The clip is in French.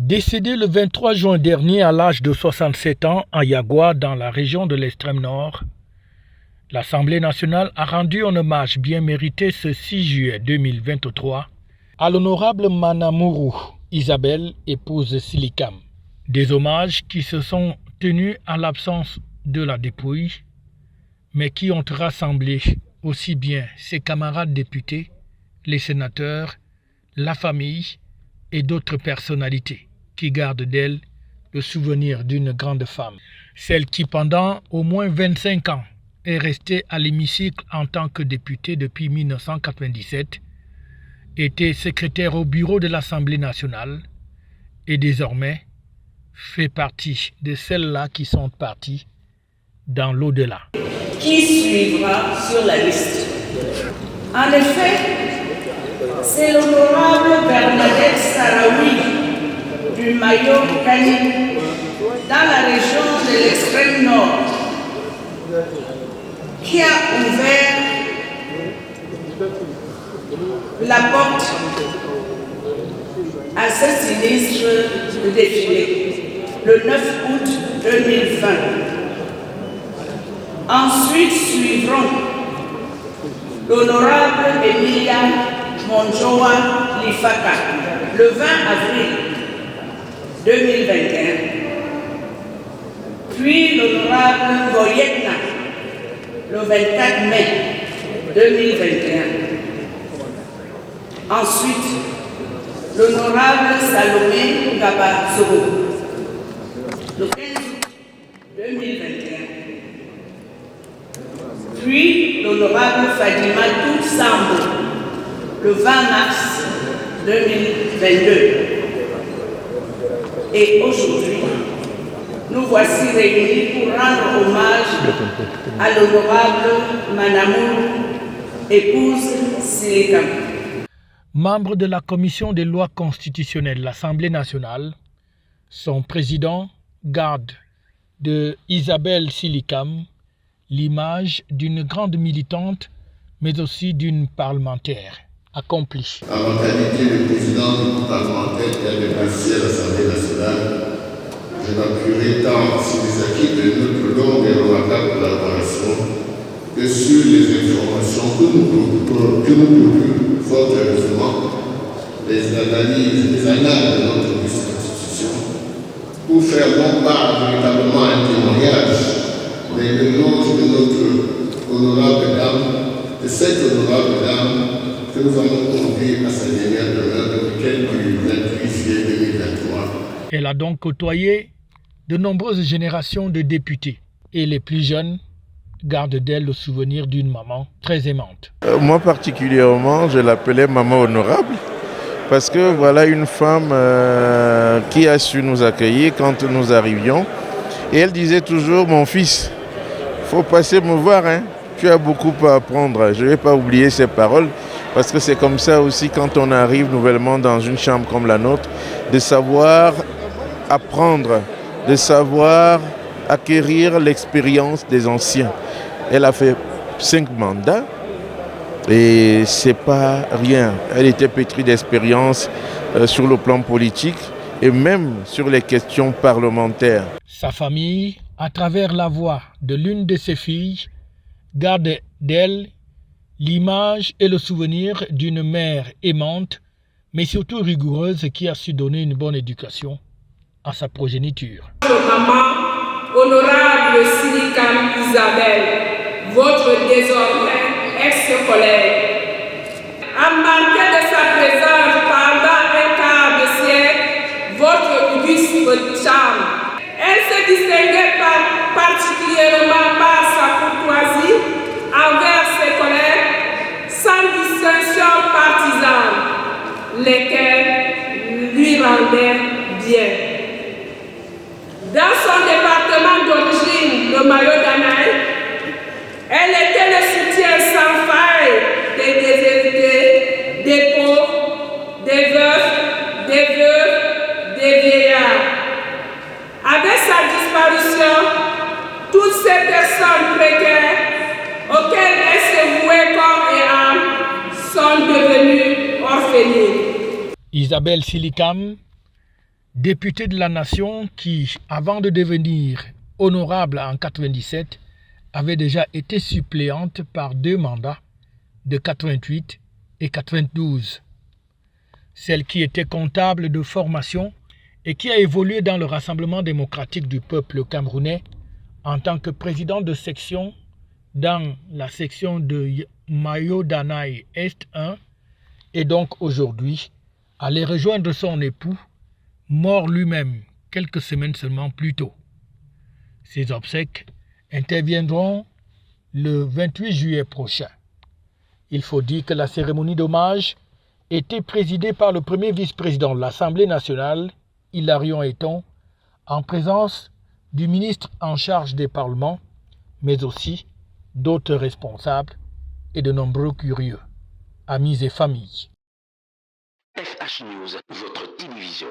Décédé le 23 juin dernier à l'âge de 67 ans à Yagua, dans la région de l'extrême nord, l'Assemblée nationale a rendu un hommage bien mérité ce 6 juillet 2023 à l'honorable Manamuru Isabelle, épouse Silikam. Des hommages qui se sont tenus à l'absence de la dépouille, mais qui ont rassemblé aussi bien ses camarades députés, les sénateurs, la famille et d'autres personnalités qui gardent d'elle le souvenir d'une grande femme. Celle qui, pendant au moins 25 ans, est restée à l'hémicycle en tant que députée depuis 1997, était secrétaire au bureau de l'Assemblée nationale et désormais fait partie de celles-là qui sont parties dans l'au-delà. Qui suivra sur la liste? En effet, c'est l'honorable Bernadette Sarawi du Mayo-Kani, dans la région de l'extrême nord, qui a ouvert la porte à ce sinistre défilé le 9 août 2020. Ensuite suivront l'honorable Emilia Monjoa Lifaka le 20 avril 2021, puis l'honorable Goyetna le 24 mai 2021. Ensuite, l'honorable Salomé Gabazoro le 15 août 2021. Puis l'honorable Fadimatou Sambo le 20 mars 2022. Et aujourd'hui, nous voici réunis pour rendre hommage à l'honorable Manamuru, épouse Silikam. Membre de la commission des lois constitutionnelles de l'Assemblée nationale, son président garde de Isabelle Silikam l'image d'une grande militante, mais aussi d'une parlementaire accomplie. En ma qualité de président du groupe parlementaire qui a dépassé à l'Assemblée nationale, je m'appuierai tant sur les acquis de notre longue et remarquable collaboration que sur les informations que nous procurons fort heureusement les analyses, les annales de notre constitution pour faire non pas véritablement un témoignage, mais l'éloge de notre honorable dame, de cette honorable dame que nous avons conduit à sa dernière demeure le week-end du 28 juillet 2023. Elle a donc côtoyé de nombreuses générations de députés et les plus jeunes gardent d'elle le souvenir d'une maman très aimante. Moi particulièrement, je l'appelais maman honorable parce que voilà une femme qui a su nous accueillir quand nous arrivions. Et elle disait toujours, mon fils, il faut passer me voir, hein. Tu as beaucoup à apprendre. Je ne vais pas oublier ces paroles parce que c'est comme ça aussi quand on arrive nouvellement dans une chambre comme la nôtre, de savoir apprendre, de savoir acquérir l'expérience des anciens. Elle a fait 5 mandats et c'est pas rien. Elle était pétrie d'expérience sur le plan politique et même sur les questions parlementaires. Sa famille, à travers la voix de l'une de ses filles, garde d'elle l'image et le souvenir d'une mère aimante, mais surtout rigoureuse qui a su donner une bonne éducation à sa progéniture. Maman, honorable Silikam Isabelle, votre désormais ex-collègue, a marqué de sa présence pendant un quart de siècle votre auguste charme. Elle se distinguait particulièrement par sa courtoisie envers ses collègues, sans distinction partisane, lesquels lui rendaient bien. Dans son département d'origine, le Mayo-Danaï, elle était le soutien sans faille des déshérités, des pauvres, des veufs, des veuves, des vieillards. Avec sa disparition, toutes ces personnes précaires auxquelles elle se vouait corps et âme sont devenues orphelines. Isabelle Silikam député de la nation qui, avant de devenir honorable en 97, avait déjà été suppléante par 2 mandats de 88 et 92. Celle qui était comptable de formation et qui a évolué dans le Rassemblement démocratique du peuple camerounais en tant que président de section dans la section de Mayo-Danaï Est 1 et donc aujourd'hui allait rejoindre son époux, mort lui-même quelques semaines seulement plus tôt. Ces obsèques interviendront le 28 juillet prochain. Il faut dire que la cérémonie d'hommage était présidée par le premier vice-président de l'Assemblée nationale, Hilarion Eton, en présence du ministre en charge des parlements, mais aussi d'autres responsables et de nombreux curieux, amis et familles. FH News, votre télévision.